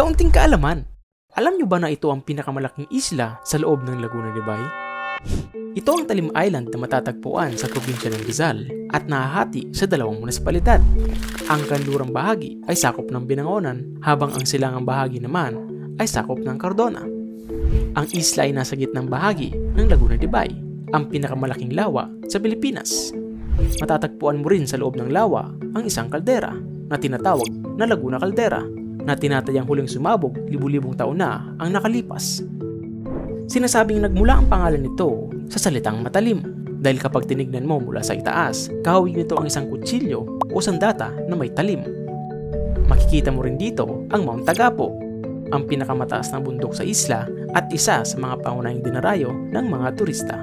Kaunting kaalaman. Alam nyo ba na ito ang pinakamalaking isla sa loob ng Laguna de Bay? Ito ang Talim Island na matatagpuan sa probinsya ng Rizal at nahahati sa dalawang munisipalidad. Ang kanlurang bahagi ay sakop ng Binangonan habang ang silangang bahagi naman ay sakop ng Cardona. Ang isla ay nasa gitnang bahagi ng Laguna de Bay, ang pinakamalaking lawa sa Pilipinas. Matatagpuan mo rin sa loob ng lawa ang isang kaldera na tinatawag na Laguna Caldera na tinatayang huling sumabog libu-libong taon na ang nakalipas. Sinasabing nagmula ang pangalan nito sa salitang matalim dahil kapag tinignan mo mula sa itaas, kahawig nito ang isang kutsilyo o sandata na may talim. Makikita mo rin dito ang Mount Tagapo, ang pinakamataas na bundok sa isla at isa sa mga pangunahing dinarayo ng mga turista.